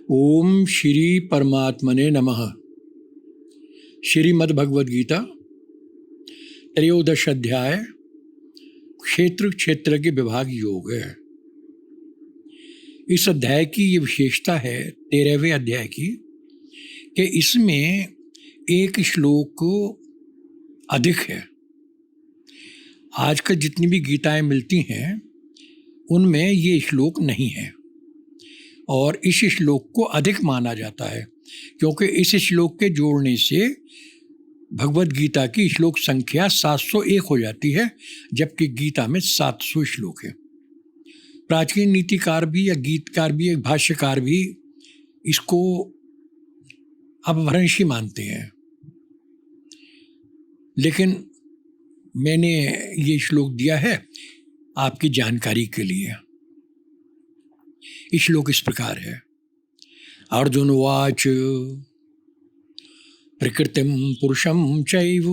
ओम श्री परमात्मने नमः। श्रीमद् भगवद गीता त्रयोदश अध्याय क्षेत्र क्षेत्रज्ञ विभाग योग है। इस अध्याय की ये विशेषता है 13वें अध्याय की कि इसमें एक श्लोक अधिक है। आजकल जितनी भी गीताएं मिलती हैं उनमें ये श्लोक नहीं है और इस श्लोक को अधिक माना जाता है क्योंकि इस श्लोक के जोड़ने से भगवद गीता की श्लोक संख्या 701 हो जाती है, जबकि गीता में 700 श्लोक है। प्राचीन नीतिकार भी या गीतकार भी, एक भाष्यकार भी इसको अपभ्रंशी मानते हैं, लेकिन मैंने ये श्लोक दिया है आपकी जानकारी के लिए। श्लोक इस प्रकार है। अर्जुन उवाच प्रकृतिं पुरुषं चैव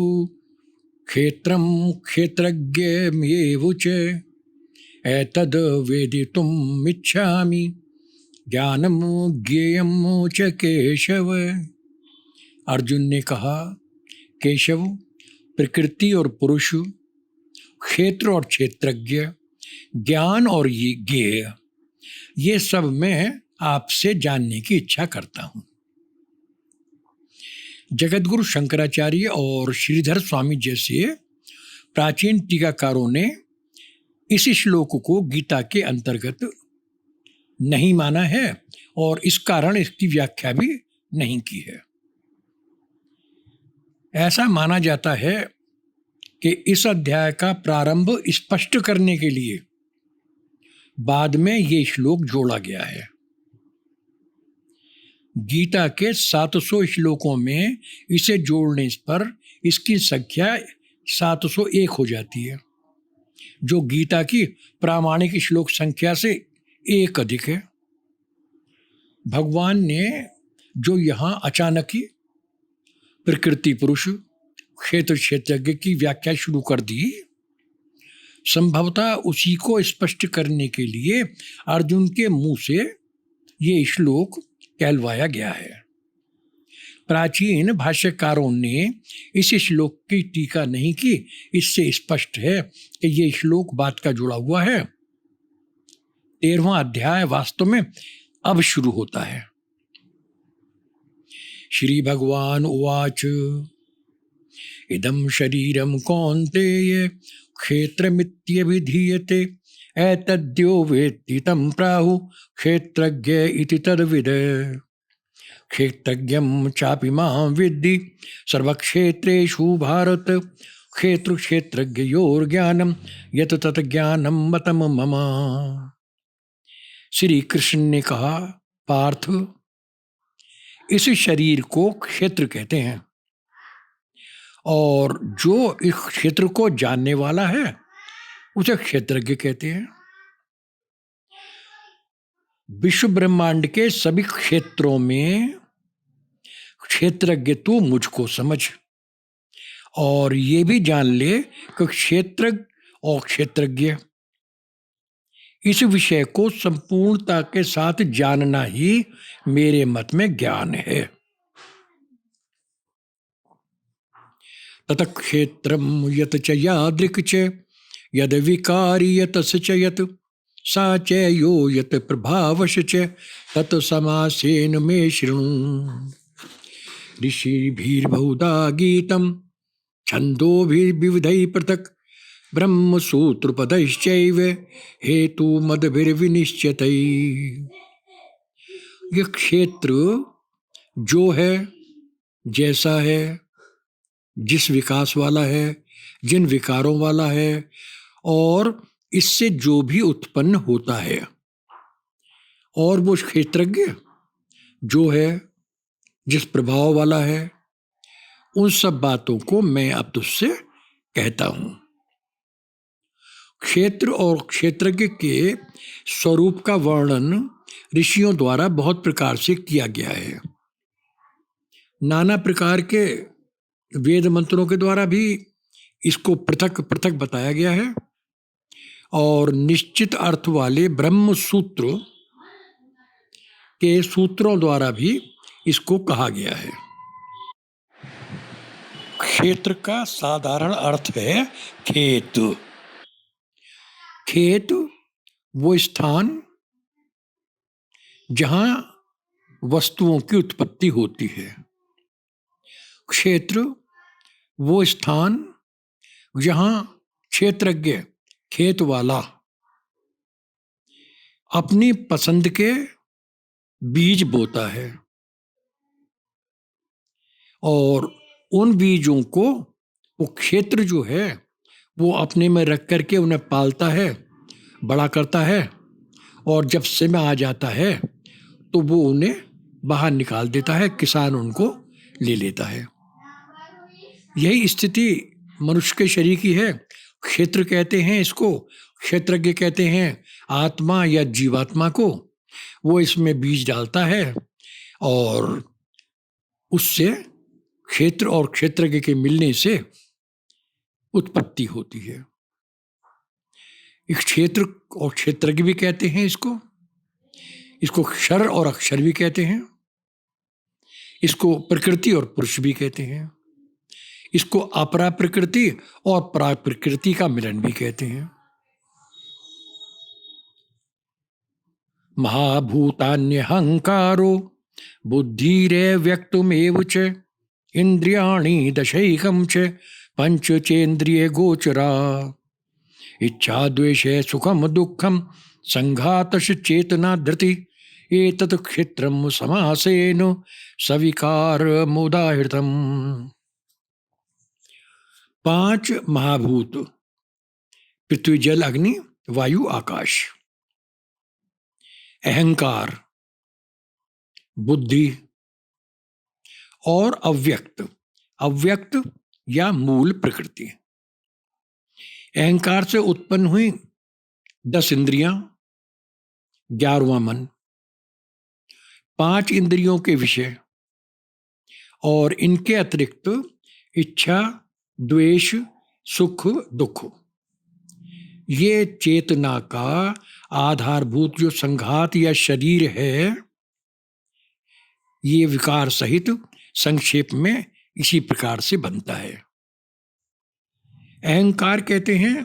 क्षेत्रं क्षेत्रज्ञमेव च एतद् वेदितुम् इच्छामि ज्ञानं ज्ञेयं च केशव। अर्जुन ने कहा, केशव, प्रकृति और पुरुष, क्षेत्र और क्षेत्रज्ञ, ज्ञान और ये ज्ञेय, ये सब मैं आपसे जानने की इच्छा करता हूं। जगतगुरु शंकराचार्य और श्रीधर स्वामी जैसे प्राचीन टीकाकारों ने इस श्लोक को गीता के अंतर्गत नहीं माना है और इस कारण इसकी व्याख्या भी नहीं की है। ऐसा माना जाता है कि इस अध्याय का प्रारंभ स्पष्ट करने के लिए बाद में ये श्लोक जोड़ा गया है। गीता के 700 श्लोकों में इसे जोड़ने पर इसकी संख्या 701 हो जाती है, जो गीता की प्रामाणिक श्लोक संख्या से एक अधिक है। भगवान ने जो यहाँ अचानक ही प्रकृति पुरुष क्षेत्र क्षेत्रज्ञ की व्याख्या शुरू कर दी, संभवतः उसी को स्पष्ट करने के लिए अर्जुन के मुंह से ये श्लोक कहलवाया गया है। प्राचीन भाष्यकारों ने इस श्लोक की टीका नहीं की। इससे स्पष्ट है कि ये श्लोक बात का जुड़ा हुआ है। 13वां अध्याय वास्तव में अब शुरू होता है। श्री भगवान उवाच इदं शरीरं कौन्तेय क्षेत्रमित्यभिधीयते एतद्यो वेत्ति तं प्राहुः क्षेत्रज्ञ इति तद्विद। क्षेत्रज्ञं चापि मां विद्धि सर्वक्षेत्रेषु भारत क्षेत्र क्षेत्रज्ञयोर्ज्ञानं यत् तत् ज्ञानं मतं मम। श्री कृष्ण ने कहा, पार्थ, इस शरीर को क्षेत्र कहते हैं और जो इस क्षेत्र को जानने वाला है उसे क्षेत्रज्ञ कहते हैं। विश्व ब्रह्मांड के सभी क्षेत्रों में क्षेत्रज्ञ तू मुझको समझ और ये भी जान ले कि क्षेत्र और क्षेत्रज्ञ इस विषय को संपूर्णता के साथ जानना ही मेरे मत में ज्ञान है। तत क्षेत्रम यत च यादृक् च यद विकारी यत स च यत सा च यो यत प्रभावश च तत् समासेन मे शृणु। ऋषिभिर्बहुधा गीतं छन्दोभिर्विविधैः पृथक् ब्रह्मसूत्रपदैश्चैव हेतुमद्भिर्विनिश्चितैः। यह क्षेत्र जो है, जैसा है, जिस विकास वाला है, जिन विकारों वाला है और इससे जो भी उत्पन्न होता है, और वो क्षेत्रज्ञ जो है, जिस प्रभाव वाला है, उन सब बातों को मैं अब तुझसे कहता हूं। क्षेत्र और क्षेत्रज्ञ के स्वरूप का वर्णन ऋषियों द्वारा बहुत प्रकार से किया गया है। नाना प्रकार के वेद मंत्रों के द्वारा भी इसको पृथक पृथक बताया गया है और निश्चित अर्थ वाले ब्रह्म सूत्र के सूत्रों द्वारा भी इसको कहा गया है। क्षेत्र का साधारण अर्थ है खेत। खेत वो स्थान जहां वस्तुओं की उत्पत्ति होती है। क्षेत्र वो स्थान जहां क्षेत्रज्ञ खेत वाला अपनी पसंद के बीज बोता है और उन बीजों को वो क्षेत्र जो है वो अपने में रख करके उन्हें पालता है, बड़ा करता है, और जब समय आ जाता है तो वो उन्हें बाहर निकाल देता है, किसान उनको ले लेता है। यही स्थिति मनुष्य के शरीर की है। क्षेत्र कहते हैं इसको, क्षेत्रज्ञ कहते हैं आत्मा या जीवात्मा को। वो इसमें बीज डालता है और उससे क्षेत्र और क्षेत्रज्ञ के मिलने से उत्पत्ति होती है। क्षेत्र और क्षेत्रज्ञ भी कहते हैं इसको क्षर और अक्षर भी कहते हैं, इसको प्रकृति और पुरुष भी कहते हैं, इसको अपरा प्रकृति और परा प्रकृति का मिलन भी कहते हैं। महाभूतान्यहंकारो बुद्धिरेव्यक्तमेव च इंद्रियाणि दशैकं च पंचचेन्द्रिय गोचरा इच्छा द्वेषे सुखम दुखम संघातश चेतना धृति एतत् क्षेत्रम समासेन सविकार मुदाहृतम। 5 महाभूत पृथ्वी जल अग्नि वायु आकाश, अहंकार, बुद्धि और अव्यक्त या मूल प्रकृति। अहंकार से उत्पन्न हुई 10 इंद्रियां, 11वां मन, 5 इंद्रियों के विषय और इनके अतिरिक्त इच्छा, द्वेष, सुख, दुख। ये चेतना का आधारभूत जो संघात या शरीर है, ये विकार सहित संक्षेप में इसी प्रकार से बनता है। अहंकार कहते हैं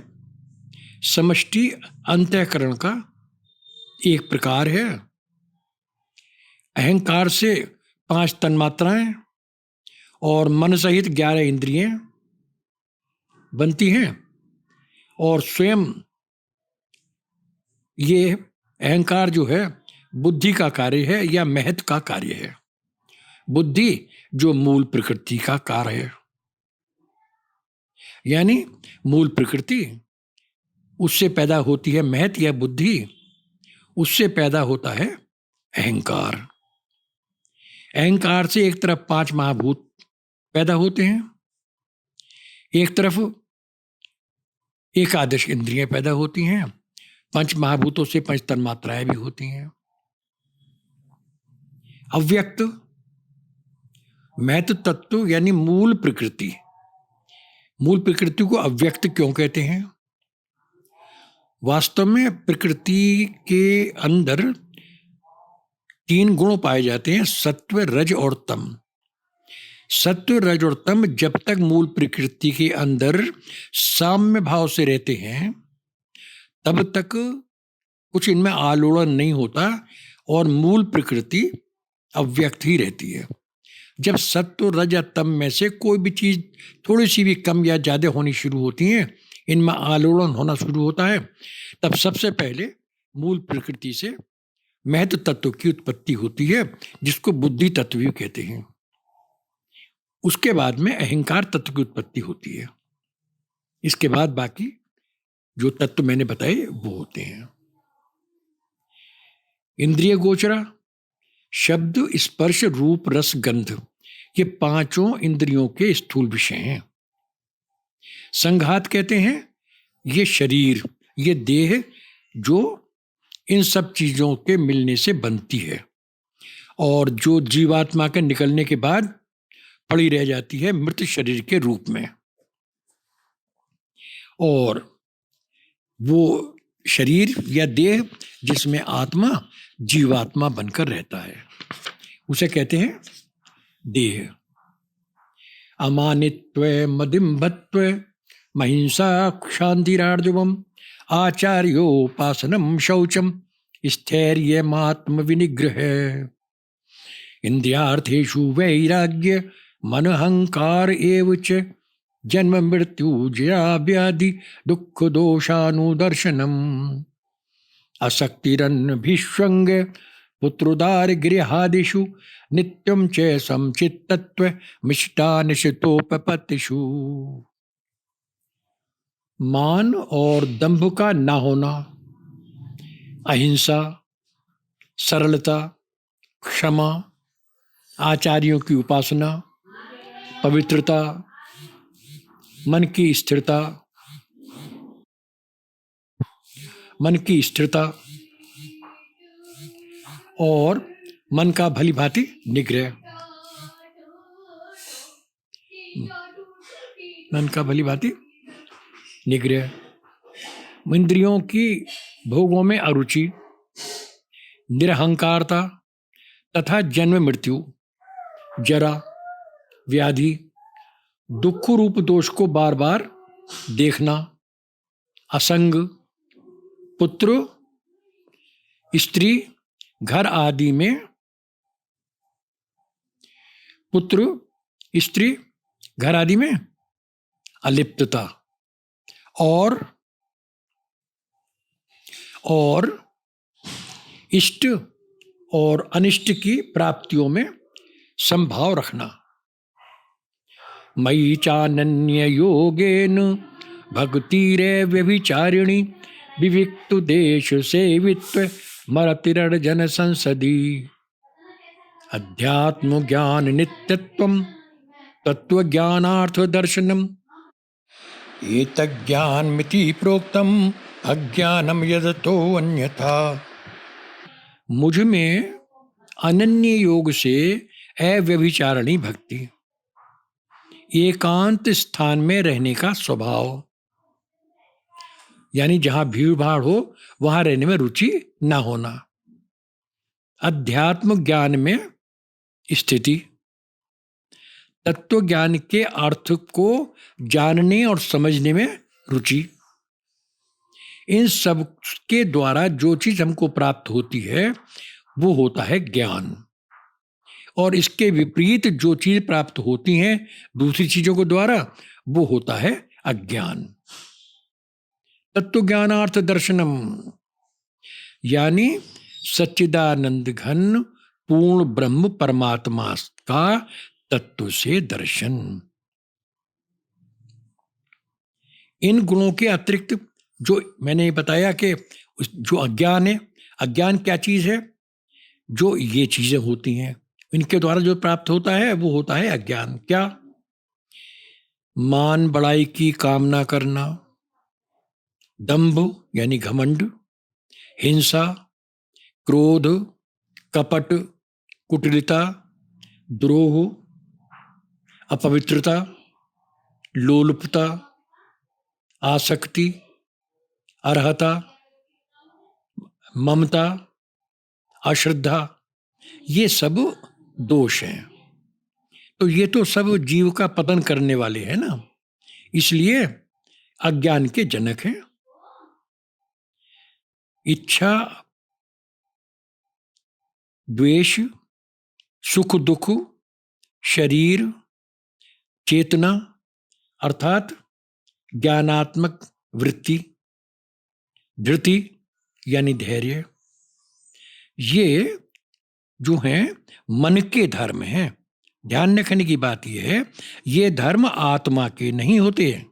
समष्टि अंतःकरण का एक प्रकार है। अहंकार से 5 तन्मात्राएं और मन सहित 11 इंद्रियां बनती हैं और स्वयं ये अहंकार जो है बुद्धि का कार्य है या महत का कार्य है। बुद्धि जो मूल प्रकृति का कार्य है, यानी मूल प्रकृति उससे पैदा होती है महत या बुद्धि, उससे पैदा होता है अहंकार। अहंकार से एक तरफ 5 महाभूत पैदा होते हैं, एक तरफ एकादश इंद्रियां पैदा होती हैं, 5 महाभूतों से 5 तन्मात्राएं भी होती हैं। अव्यक्त महत तत्व यानी मूल प्रकृति, मूल प्रकृति को अव्यक्त क्यों कहते हैं? वास्तव में प्रकृति के अंदर 3 गुण पाए जाते हैं, सत्व, रज और तम। सत्व, रज और तम जब तक मूल प्रकृति के अंदर साम्य भाव से रहते हैं तब तक कुछ इनमें आलोड़न नहीं होता और मूल प्रकृति अव्यक्त ही रहती है। जब सत्व, रज या तम में से कोई भी चीज थोड़ी सी भी कम या ज्यादा होनी शुरू होती है, इनमें आलोड़न होना शुरू होता है, तब सबसे पहले मूल प्रकृति से महत तत्व की उत्पत्ति होती है, जिसको बुद्धि तत्व भी कहते हैं। उसके बाद में अहंकार तत्व की उत्पत्ति होती है। इसके बाद बाकी जो तत्व मैंने बताए वो होते हैं। इंद्रिय गोचरा शब्द, स्पर्श, रूप, रस, गंध, ये 5 इंद्रियों के स्थूल विषय हैं। संघात कहते हैं ये शरीर, ये देह जो इन सब चीजों के मिलने से बनती है और जो जीवात्मा के निकलने के बाद पड़ी रह जाती है मृत शरीर के रूप में। और वो शरीर या देह जिसमें आत्मा जीवात्मा बनकर रहता है, उसे कहते हैं देह। अमानित्व मदिम्भत्व महिंसा क्षांतिरार्जवम आचार्योपासनम शौचम स्थैर्यमात्म विनिग्रह इंद्रियार्थेषु वैराग्य मन अहंकार एव च जन्म मृत्यु जया व्याधि दुख दोषानुदर्शनम असक्तिरन्न भीष्वंग पुत्रोदार गृहादिषु नित्यं च समचित्तत्व मिष्टानिशितोपपत्तिषु। मान और दंभ का ना होना, अहिंसा, सरलता, क्षमा, आचार्यों की उपासना, पवित्रता, मन की स्थिरता, और मन का भली भांति निग्रह, मन का भली भांति निग्रह, इंद्रियों की भोगों में अरुचि, निरहंकारता तथा जन्म मृत्यु, जरा, व्याधि, दुख रूप दोष को बार बार देखना, असंग, पुत्र, स्त्री, घर आदि में अलिप्तता और इष्ट और अनिष्ट की प्राप्तियों में संभाव रखना। मयि चानन्य योगेन भक्तिरे व्यभिचारिणी विविक्तु देश सेवित्व मरतिरर्जन संसदी अध्यात्म ज्ञान नित्यत्वम तत्व ज्ञानार्थ दर्शनम एतज्ज्ञान मिति प्रोक्तम अज्ञानम यदतो अन्यथा। मुझ में अनन्य योग से अव्यभिचारिणी भक्ति, एकांत स्थान में रहने का स्वभाव, यानी जहां भीड़ भाड़ हो वहां रहने में रुचि न होना, अध्यात्म ज्ञान में स्थिति, तत्व ज्ञान के अर्थ को जानने और समझने में रुचि, इन सब के द्वारा जो चीज हमको प्राप्त होती है वो होता है ज्ञान, और इसके विपरीत जो चीज प्राप्त होती हैं दूसरी चीजों के द्वारा वो होता है अज्ञान। तत्व ज्ञानार्थ दर्शनम, यानी सच्चिदानंद घन पूर्ण ब्रह्म परमात्मा का तत्व से दर्शन। इन गुणों के अतिरिक्त जो मैंने बताया कि जो अज्ञान है, अज्ञान क्या चीज है, जो ये चीजें होती हैं इनके द्वारा जो प्राप्त होता है वो होता है अज्ञान। क्या? मान बड़ाई की कामना करना, दंभ यानी घमंड, हिंसा, क्रोध, कपट, कुटिलता, द्रोह, अपवित्रता, लोलुपता, आसक्ति, अर्हता, ममता, अश्रद्धा, ये सब दोष हैं। तो ये तो सब जीव का पतन करने वाले हैं ना, इसलिए अज्ञान के जनक हैं। इच्छा, द्वेष, सुख दुख, शरीर, चेतना अर्थात ज्ञानात्मक वृत्ति, धृति यानी धैर्य, ये जो हैं मन के धर्म हैं। ध्यान रखने की बात यह है, ये धर्म आत्मा के नहीं होते हैं।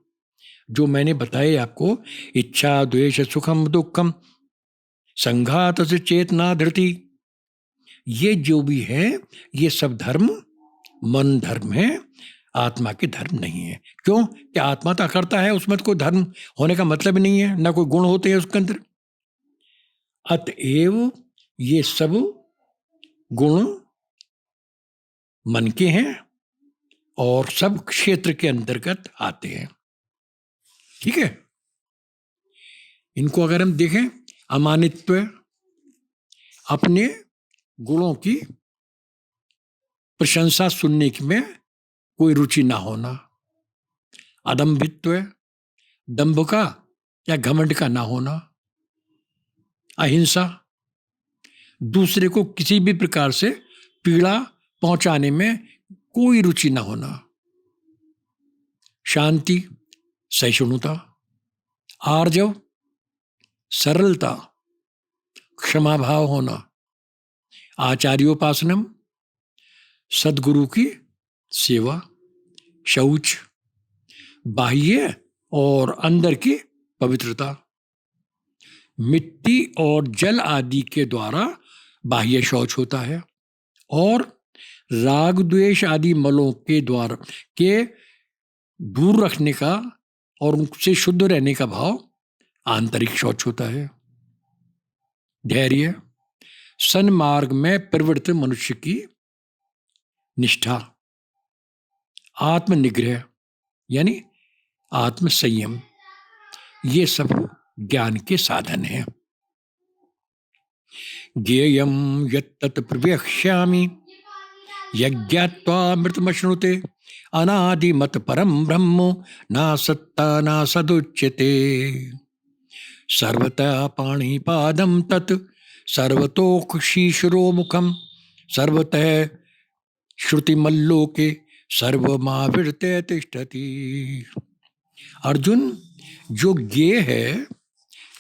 जो मैंने बताए आपको, इच्छा, द्वेष, सुखम, दुखम, संघात से चेतना, धृति, ये जो भी है ये सब धर्म मन धर्म है, आत्मा के धर्म नहीं है। क्यों? कि आत्मा तो करता है, उसमें तो कोई धर्म होने का मतलब ही नहीं है, ना कोई गुण होते हैं उसके अंदर। अतएव ये सब गुण मन के हैं और सब क्षेत्र के अंतर्गत आते हैं। ठीक है? इनको अगर हम देखें, अमानित्व, अपने गुणों की प्रशंसा सुनने में कोई रुचि ना होना, अदम्भित्व, दंभ का या घमंड का ना होना, अहिंसा, दूसरे को किसी भी प्रकार से पीड़ा पहुंचाने में कोई रुचि ना होना, शांति, सहिष्णुता, आर्जव, सरलता, क्षमा भाव होना, आचार्योपासनम, सदगुरु की सेवा, शौच, बाह्य और अंदर की पवित्रता, मिट्टी और जल आदि के द्वारा बाह्य शौच होता है, और राग द्वेष आदि मलों के द्वारा के दूर रखने का और उनसे शुद्ध रहने का भाव आंतरिक शौच होता है। धैर्य, सन्मार्ग में प्रवृत्त मनुष्य की निष्ठा, आत्मनिग्रह यानी आत्म संयम, ये सब ज्ञान के साधन हैं। ज्ञेयं यत्तत् प्रवक्ष्यामि यज्ञात्वामृतमश्नुते अनादिमत परम ब्रह्म नासत्ता नासदुच्यते सर्वतः पाणिपादं तत् सर्वतोक्षीशिरोमुखं सर्वतः श्रुतिमल्लोके सर्वमावृत्य तिष्ठति। अर्जुन, जो ज्ञेय है,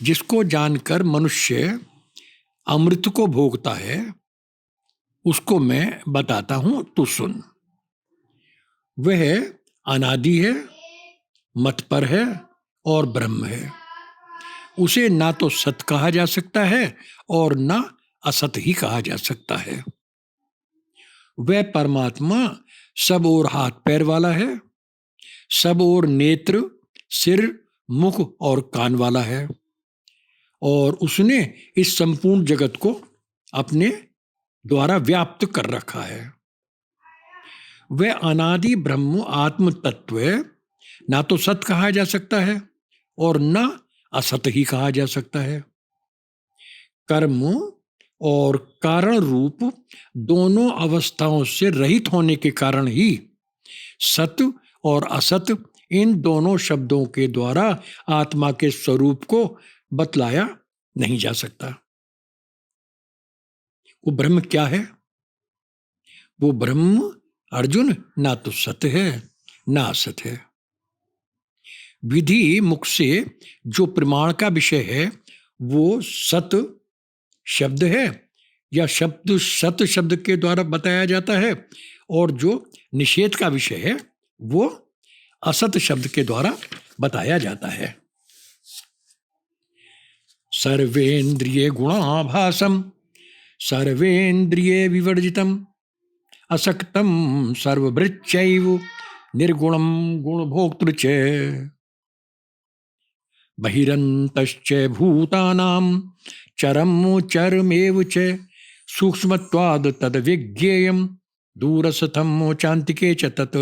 जिसको जानकर मनुष्य अमृत को भोगता है, उसको मैं बताता हूं, तू सुन। वह अनादि है, मतपर है और ब्रह्म है। उसे ना तो सत कहा जा सकता है और ना असत ही कहा जा सकता है। वह परमात्मा सब ओर हाथ पैर वाला है, सब ओर नेत्र, सिर, मुख और कान वाला है, और उसने इस संपूर्ण जगत को अपने द्वारा व्याप्त कर रखा है। वह अनादि ब्रह्म आत्म तत्व ना तो सत कहा जा सकता है और ना असत ही कहा जा सकता है। कर्म और कारण रूप दोनों अवस्थाओं से रहित होने के कारण ही सत और असत, इन दोनों शब्दों के द्वारा आत्मा के स्वरूप को बतलाया नहीं जा सकता। वो ब्रह्म क्या है? वो ब्रह्म अर्जुन ना तो सत है ना असत है। विधि मुख से जो प्रमाण का विषय है वो सत शब्द है या शब्द सत शब्द के द्वारा बताया जाता है, और जो निषेध का विषय है वो असत शब्द के द्वारा बताया जाता है। सर्वेन्द्रिय गुणाभासम सर्वेन्द्रिय विवर्जितम असक्तम सर्वभृत्यैव निर्गुणम गुणभोक्तृ च बहिरन्तश्च भूतानां चरम चरमेव च सूक्ष्मत्वाद् तद्विज्ञेयं दूरस्थं चान्तिके च तत्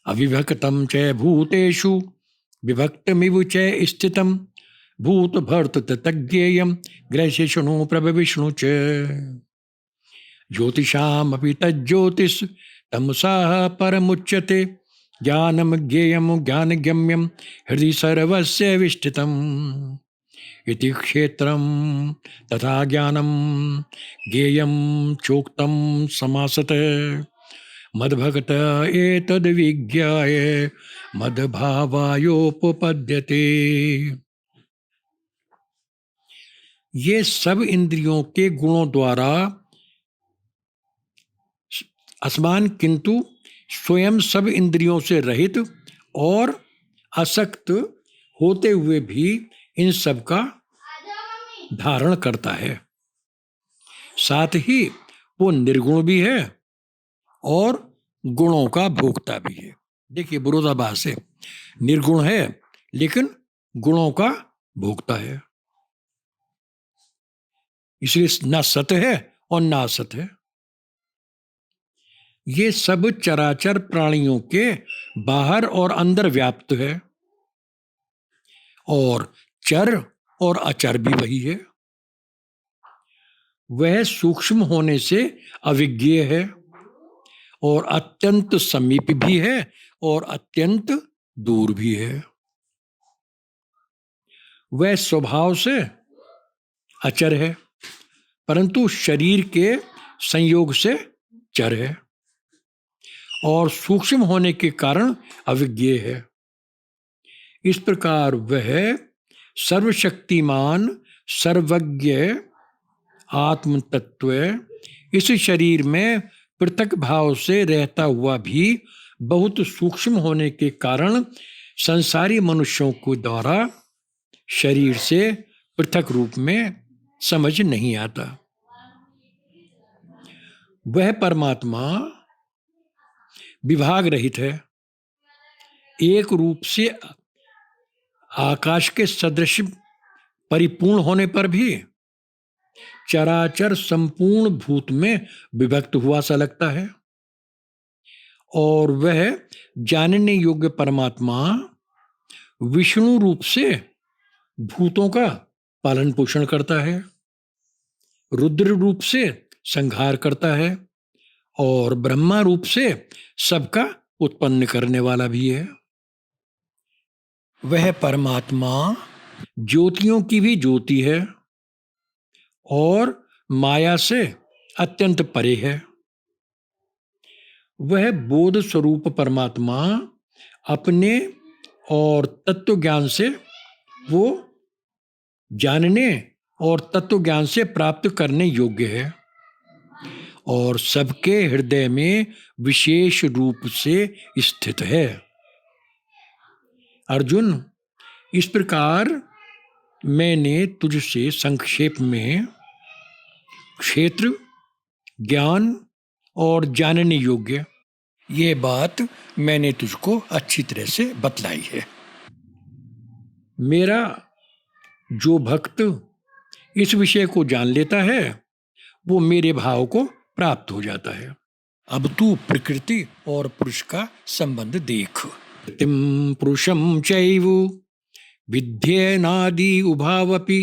अविभक्तं च भूतेषु विभक्तमिव च स्थितं भूतभर्तृ तज्ञेयं ग्रहशिष्णु प्रभविष्णु च ज्योतिषामपि तज्ज्योतिष तमसः परमुच्यते ज्ञानम ज्ञेयम ज्ञानगम्यम हृदि सर्वस्य विष्ठितम् इति क्षेत्रम तथा ज्ञानम ज्ञेयम चोक्तम समासतः मद्भक्त एतद् विज्ञाय मद्भावायोपपद्यते। ये सब इंद्रियों के गुणों द्वारा असमान, किंतु स्वयं सब इंद्रियों से रहित और असक्त होते हुए भी इन सब का धारण करता है। साथ ही वो निर्गुण भी है और गुणों का भोगता भी है। देखिए विरोधाभास है, निर्गुण है लेकिन गुणों का भोगता है, इसलिए ना सत है और ना असत है। ये सब चराचर प्राणियों के बाहर और अंदर व्याप्त है। और चर और अचर भी वही है। वह सूक्ष्म होने से अविज्ञेय है और अत्यंत समीप भी है और अत्यंत दूर भी है। वह स्वभाव से अचर है परंतु शरीर के संयोग से चर है और सूक्ष्म होने के कारण अविज्ञेय है। इस प्रकार वह सर्वशक्तिमान सर्वज्ञ आत्म तत्व इस शरीर में पृथक भाव से रहता हुआ भी बहुत सूक्ष्म होने के कारण संसारी मनुष्यों को द्वारा शरीर से पृथक रूप में समझ नहीं आता। वह परमात्मा विभाग रहित है, एक रूप से आकाश के सदृश परिपूर्ण होने पर भी चराचर संपूर्ण भूत में विभक्त हुआ सा लगता है। और वह जानने योग्य परमात्मा विष्णु रूप से भूतों का पालन पोषण करता है, रुद्र रूप से संहार करता है और ब्रह्मा रूप से सबका उत्पन्न करने वाला भी है। वह परमात्मा ज्योतियों की भी ज्योति है और माया से अत्यंत परे है। वह बोध स्वरूप परमात्मा अपने और तत्व ज्ञान से वो जानने और तत्व ज्ञान से प्राप्त करने योग्य है और सबके हृदय में विशेष रूप से स्थित है। अर्जुन, इस प्रकार मैंने तुझसे संक्षेप में क्षेत्र, ज्ञान और जानने योग्य ये बात मैंने तुझको अच्छी तरह से बतलाई है। मेरा जो भक्त इस विषय को जान लेता है वो मेरे भाव को प्राप्त हो जाता है। अब तू प्रकृति और पुरुष का संबंध देख। तिम पुरुषम चैव विद्येनादि उभावपि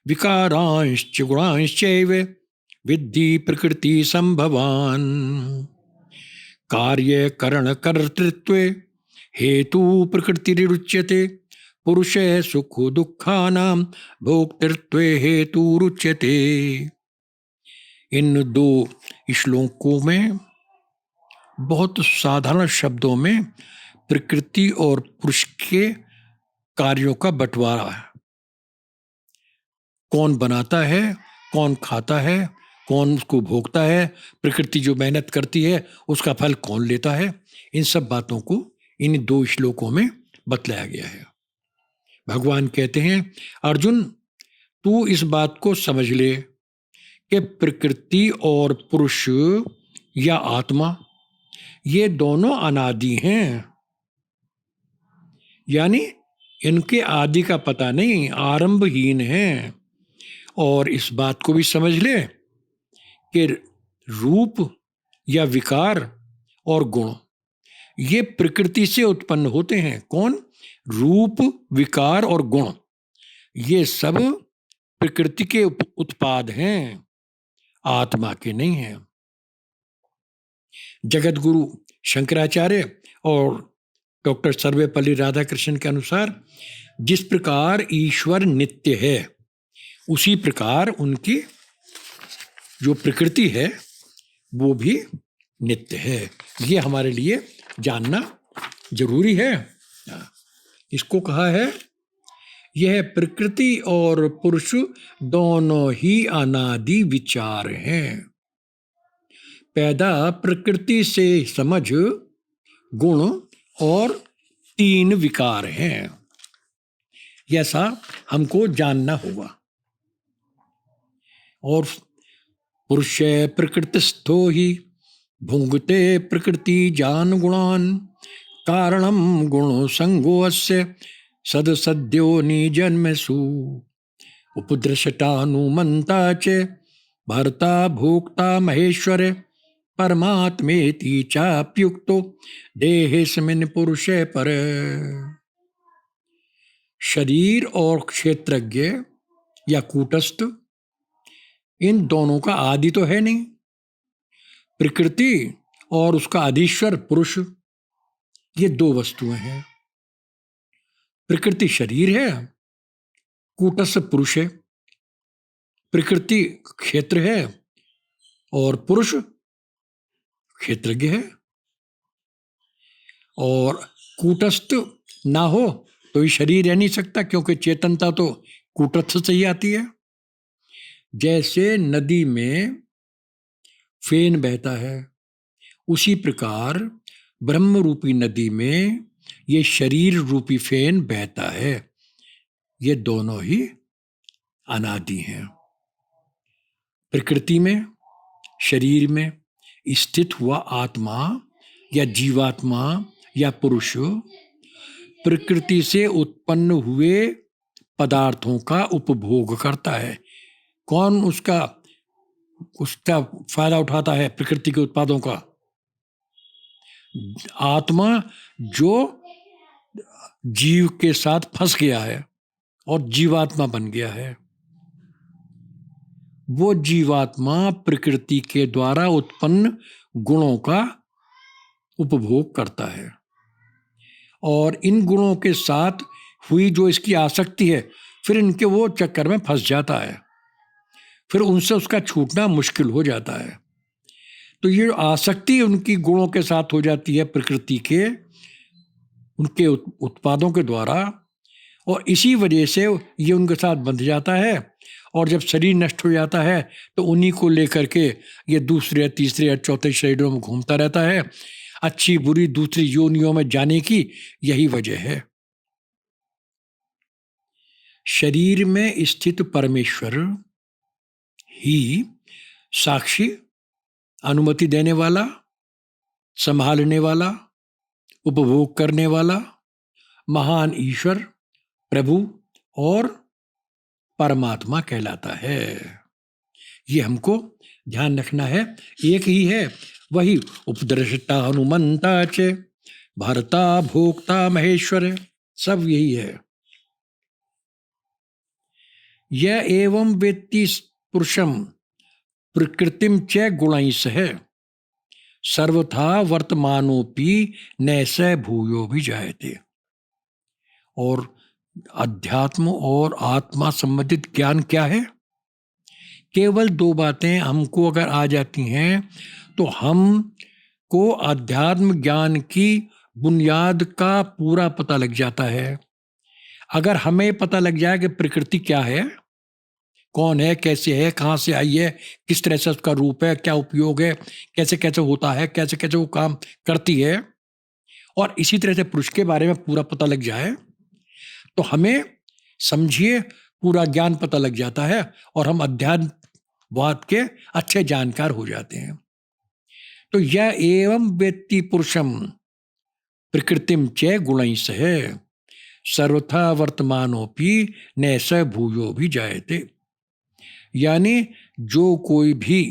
विकारांश्च गुणांश्चैव विद्धि प्रकृति संभवान। कार्य करण कर्तृत्वे हेतु प्रकृतिरुच्यते पुरुष सुख दुखानां भोक्तृत्वे हेतुरुच्यते। इन दो श्लोकों में बहुत साधारण शब्दों में प्रकृति और पुरुष के कार्यों का बंटवारा है। कौन बनाता है, कौन खाता है, कौन उसको भोगता है, प्रकृति जो मेहनत करती है उसका फल कौन लेता है, इन सब बातों को इन दो श्लोकों में बतलाया गया है। भगवान कहते हैं, अर्जुन तू इस बात को समझ ले कि प्रकृति और पुरुष या आत्मा ये दोनों अनादि हैं, यानी इनके आदि का पता नहीं, आरंभहीन हैं। और इस बात को भी समझ ले कि रूप या विकार और गुण ये प्रकृति से उत्पन्न होते हैं। कौन? रूप, विकार और गुण ये सब प्रकृति के उत्पाद हैं, आत्मा के नहीं हैं। जगत गुरु शंकराचार्य और डॉक्टर सर्वपल्ली राधाकृष्णन के अनुसार जिस प्रकार ईश्वर नित्य है उसी प्रकार उनकी जो प्रकृति है वो भी नित्य है। ये हमारे लिए जानना जरूरी है। इसको कहा है, यह प्रकृति और पुरुष दोनों ही अनादि विचार हैं। पैदा प्रकृति से समझ गुण और तीन विकार हैं, ऐसा हमको जानना होगा। और पुरुष प्रकृतिस्थो ही भुंगते प्रकृति जान गुणान कारणम गुण संगोस्य सदसद्यो निजन्मसु उपद्रष्टानुमंता च भर्ता भोक्ता महेश्वर परमात्मेति चाप्युक्तो देहेस्मिन् पुरुषे पर। शरीर और क्षेत्रज्ञ या कूटस्थ, इन दोनों का आदि तो है नहीं। प्रकृति और उसका अधीश्वर पुरुष, ये दो वस्तुएं हैं। प्रकृति शरीर है, कूटस्थ पुरुष है। प्रकृति क्षेत्र है और पुरुष क्षेत्रज्ञ है। और कूटस्थ ना हो तो ये शरीर रह नहीं सकता, क्योंकि चेतनता तो कूटस्थ से ही आती है। जैसे नदी में फेन बहता है, उसी प्रकार ब्रह्म रूपी नदी में ये शरीर रूपी फेन बहता है। ये दोनों ही अनादि हैं। प्रकृति में, शरीर में स्थित हुआ आत्मा या जीवात्मा या पुरुष प्रकृति से उत्पन्न हुए पदार्थों का उपभोग करता है। कौन उसका फायदा उठाता है प्रकृति के उत्पादों का? आत्मा, जो जीव के साथ फंस गया है और जीवात्मा बन गया है। वो जीवात्मा प्रकृति के द्वारा उत्पन्न गुणों का उपभोग करता है, और इन गुणों के साथ हुई जो इसकी आसक्ति है, फिर इनके वो चक्कर में फंस जाता है, फिर उनसे उसका छूटना मुश्किल हो जाता है। तो ये आसक्ति उनकी गुणों के साथ हो जाती है प्रकृति के, उनके उत्पादों के द्वारा, और इसी वजह से ये उनके साथ बंध जाता है। और जब शरीर नष्ट हो जाता है तो उन्हीं को लेकर के ये दूसरे, तीसरे या चौथे शरीरों में घूमता रहता है। अच्छी बुरी दूसरी योनियों में जाने की यही वजह है। शरीर में स्थित परमेश्वर ही साक्षी, अनुमति देने वाला, संभालने वाला, उपभोग करने वाला महान ईश्वर, प्रभु और परमात्मा कहलाता है। ये हमको ध्यान रखना है। एक ही है, वही उपद्रष्टा हनुमंता च भरता भोक्ता महेश्वर, सब यही है। यह एवं वेत्ति पुरुषम प्रकृतिम च गुणैः सह सर्वथा वर्तमानोपि नैष भूयो भी जायते। और अध्यात्म और आत्मा संबंधित ज्ञान क्या है? केवल दो बातें हमको अगर आ जाती हैं तो हम को अध्यात्म ज्ञान की बुनियाद का पूरा पता लग जाता है। अगर हमें पता लग जाए कि प्रकृति क्या है, कौन है, कैसे है, कहाँ से आई है, किस तरह से उसका रूप है, क्या उपयोग है, कैसे कैसे होता है, कैसे कैसे वो काम करती है, और इसी तरह से पुरुष के बारे में पूरा पता लग जाए, तो हमें समझिए पूरा ज्ञान पता लग जाता है और हम अध्यात्मवाद के अच्छे जानकार हो जाते हैं। तो यह एवं वेत्ति पुरुषम प्रकृतिम च गुणैः सह सर्वथा वर्तमानोपि नैष भूयो भी जायते। यानी जो कोई भी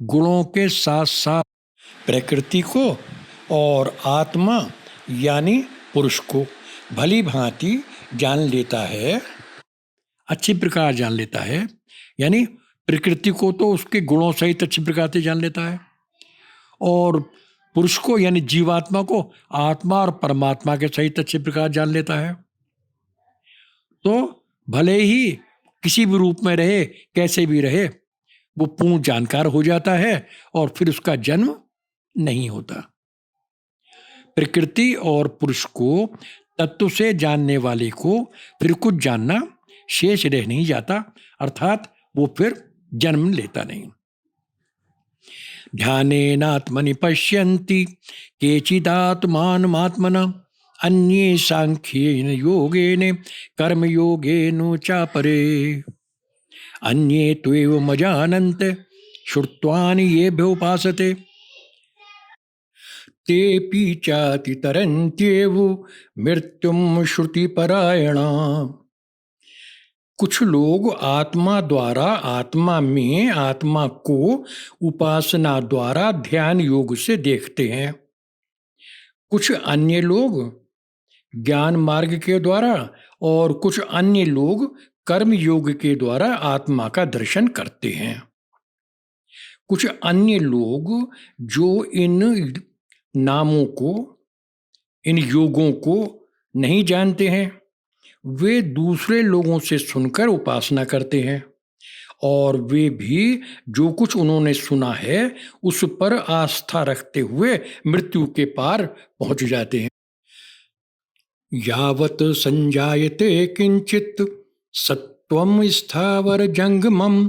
गुणों के साथ साथ प्रकृति को और आत्मा यानी पुरुष को भली भांति जान लेता है, अच्छी प्रकार जान लेता है, यानी प्रकृति को तो उसके गुणों सहित अच्छी प्रकार से जान लेता है, और पुरुष को यानी जीवात्मा को आत्मा और परमात्मा के सहित अच्छी प्रकार जान लेता है, तो भले ही किसी भी रूप में रहे, कैसे भी रहे, वो पूर्ण जानकार हो जाता है और फिर उसका जन्म नहीं होता। प्रकृति और पुरुष को तत्व से जानने वाले को फिर कुछ जानना शेष रह नहीं जाता, अर्थात वो फिर जन्म लेता नहीं। ध्यानेनात्मनि पश्यन्ति केचिदात्मानमात्मना अन्ये सांख्येन योगेन कर्म योगेन चापरे अन्ये त्वेवमजानन्त श्रुत्वानि येभ्योपासते तेऽपि चातितरन्त्येव मृत्युं श्रुतिपरायणा। कुछ लोग आत्मा द्वारा आत्मा में आत्मा को उपासना द्वारा ध्यान योग से देखते हैं। कुछ अन्य लोग ज्ञान मार्ग के द्वारा और कुछ अन्य लोग कर्म योग के द्वारा आत्मा का दर्शन करते हैं। कुछ अन्य लोग जो इन नामों को, इन योगों को नहीं जानते हैं, वे दूसरे लोगों से सुनकर उपासना करते हैं और वे भी जो कुछ उन्होंने सुना है उस पर आस्था रखते हुए मृत्यु के पार पहुंच जाते हैं। यावत संजायते किंचित सत्वम स्थावर जंगमम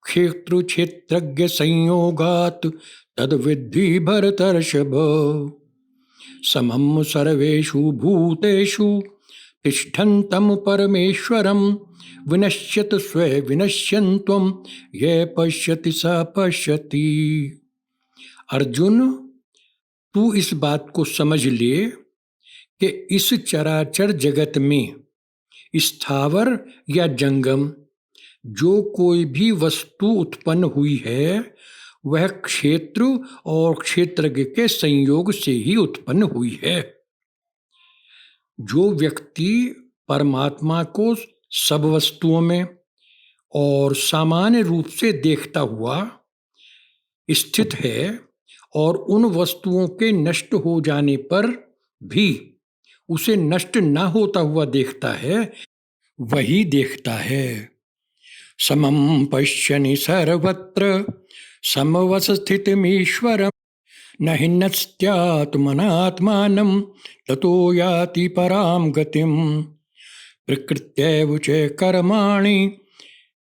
क्षेत्र क्षेत्रज्ञ संयोगात तद विद्धि भरतर्षभ। समम सर्वेषु भूतेषु तिष्ठन्तं परमेश्वरं विनश्यत स्व विनश्यन्त्वं ये पश्यति स पश्यति। अर्जुन, तू इस बात को समझ ले कि इस चराचर जगत में स्थावर या जंगम जो कोई भी वस्तु उत्पन्न हुई है वह क्षेत्र और क्षेत्रज्ञ के संयोग से ही उत्पन्न हुई है। जो व्यक्ति परमात्मा को सब वस्तुओं में और सामान्य रूप से देखता हुआ स्थित है और उन वस्तुओं के नष्ट हो जाने पर भी उसे नष्ट न होता हुआ देखता है, वही देखता है। समम पश्यनि सर्वत्र समवस्थितमीश्वरम् न हि नस्त्यात्मनात्मानं ततो याति परां गतिम्। प्रकृत्यैव च कर्माणि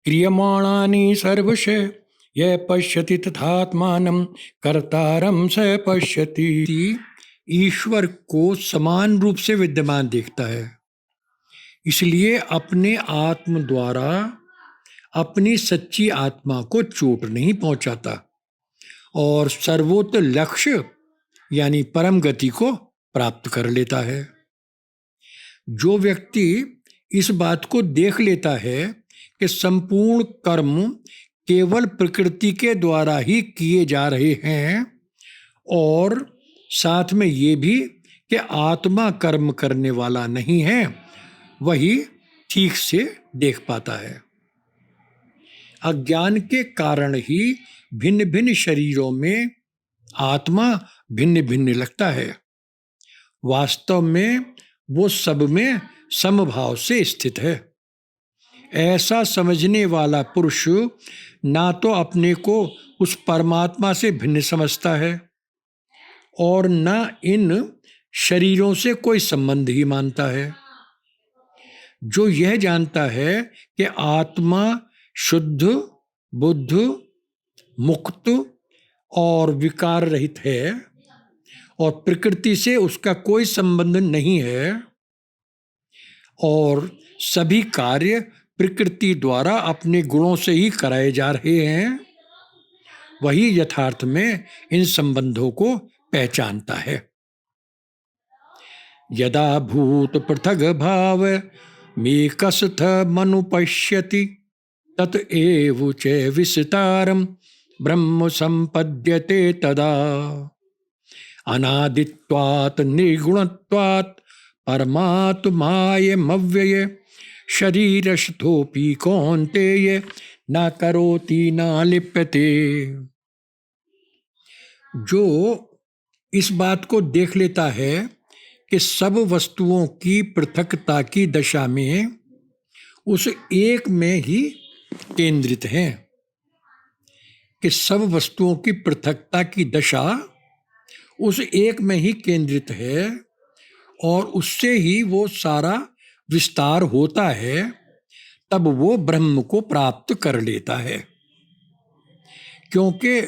क्रियमाणानि सर्वश ये पश्यति तथात्मानं कर्तारं स पश्यति। ईश्वर को समान रूप से विद्यमान देखता है, इसलिए अपने आत्म द्वारा अपनी सच्ची आत्मा को चोट नहीं पहुंचाता और सर्वोत्तम लक्ष्य यानी परम गति को प्राप्त कर लेता है। जो व्यक्ति इस बात को देख लेता है कि संपूर्ण कर्म केवल प्रकृति के द्वारा ही किए जा रहे हैं और साथ में ये भी कि आत्मा कर्म करने वाला नहीं है, वही ठीक से देख पाता है। अज्ञान के कारण ही भिन्न भिन्न शरीरों में आत्मा भिन्न भिन्न लगता है। वास्तव में वो सब में समभाव से स्थित है। ऐसा समझने वाला पुरुष ना तो अपने को उस परमात्मा से भिन्न समझता है और न इन शरीरों से कोई संबंध ही मानता है। जो यह जानता है कि आत्मा शुद्ध, बुद्ध, मुक्त और विकार रहित है और प्रकृति से उसका कोई संबंध नहीं है और सभी कार्य प्रकृति द्वारा अपने गुणों से ही कराए जा रहे हैं, वही यथार्थ में इन संबंधों को पहचानता है। यदा भूत पृथग भाव मेकस्थ मनुपश्यति तत एव च विस्तारम ब्रह्म संपद्यते तदा। अनादित्वात् निर्गुणत्वात् परमात्मायमव्यय शरीरस्थोऽपि कौन्तेय न करोति न लिप्यते। जो इस बात को देख लेता है कि सब वस्तुओं की पृथकता की दशा में उस एक में ही केंद्रित है, कि सब वस्तुओं की पृथकता की दशा उस एक में ही केंद्रित है और उससे ही वो सारा विस्तार होता है, तब वो ब्रह्म को प्राप्त कर लेता है। क्योंकि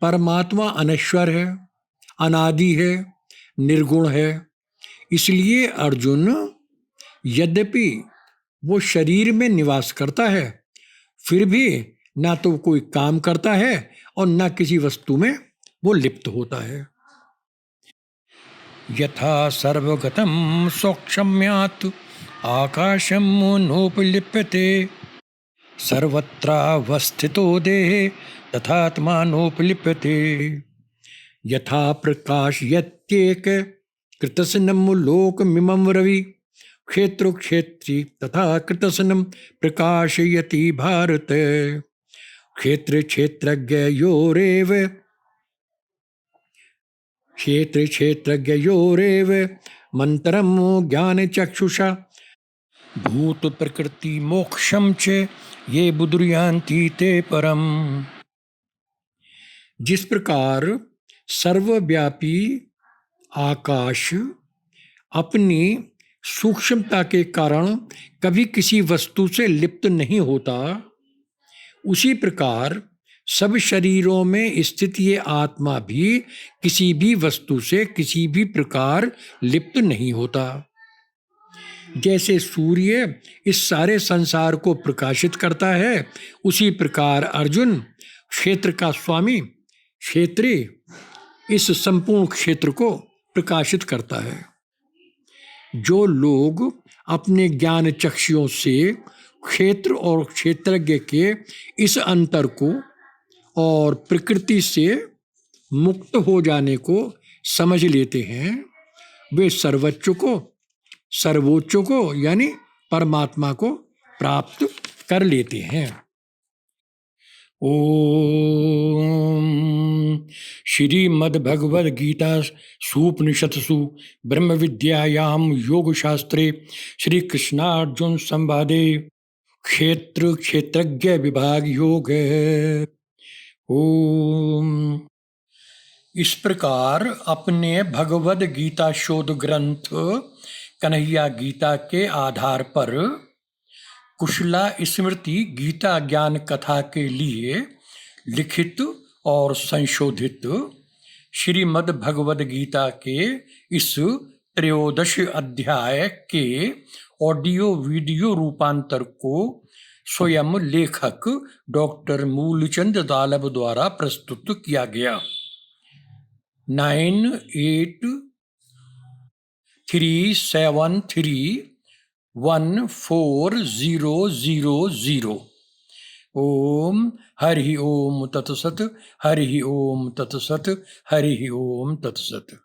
परमात्मा अनश्वर है, अनादि है, निर्गुण है, इसलिए अर्जुन यद्यपि वो शरीर में निवास करता है फिर भी ना तो कोई काम करता है और ना किसी वस्तु में वो लिप्त होता है। यथा सर्वगतं सौक्ष्म्यात् आकाशं नोपलिप्यते सर्वत्रावस्थितो देहे तथात्मा नोपलिप्यते। यथा प्रकाशयत्येक कृतस्नम लोकमिमं रवि क्षेत्र क्षेत्री तथा कृतस्नम प्रकाशयति भारत। क्षेत्र क्षेत्रज्ञयोरेव क्षेत्र क्षेत्रज्ञयोरेव मंत्रम ज्ञान चक्षुषा भूत प्रकृति मोक्षम च ये बुदुर्यांति ते परम। जिस प्रकार सर्वव्यापी आकाश अपनी सूक्ष्मता के कारण कभी किसी वस्तु से लिप्त नहीं होता, उसी प्रकार सब शरीरों में स्थित ये आत्मा भी किसी भी वस्तु से किसी भी प्रकार लिप्त नहीं होता। जैसे सूर्य इस सारे संसार को प्रकाशित करता है, उसी प्रकार अर्जुन क्षेत्र का स्वामी क्षेत्री इस संपूर्ण क्षेत्र को प्रकाशित करता है। जो लोग अपने ज्ञान चक्षुओं से क्षेत्र और क्षेत्रज्ञ के इस अंतर को और प्रकृति से मुक्त हो जाने को समझ लेते हैं, वे सर्वोच्च को यानी परमात्मा को प्राप्त कर लेते हैं। ओम श्रीमद्भगवद गीता सूपनिषत्सु ब्रह्म विद्यायां योग शास्त्रे श्री कृष्णार्जुन संवादे क्षेत्र क्षेत्रज्ञ विभाग योग। ओम। इस प्रकार अपने भगवद गीता शोध ग्रंथ कन्हैया गीता के आधार पर कुशला स्मृति गीता ज्ञान कथा के लिए लिखित और संशोधित श्रीमद् भगवद गीता के इस त्रयोदश अध्याय के ऑडियो वीडियो रूपांतर को स्वयं लेखक डॉक्टर मूलचंद दालव द्वारा प्रस्तुत किया गया। 9837314000। ओम हरि ओम तत्सत, हरि ओम तत्सत, हरि ओम तत्सत।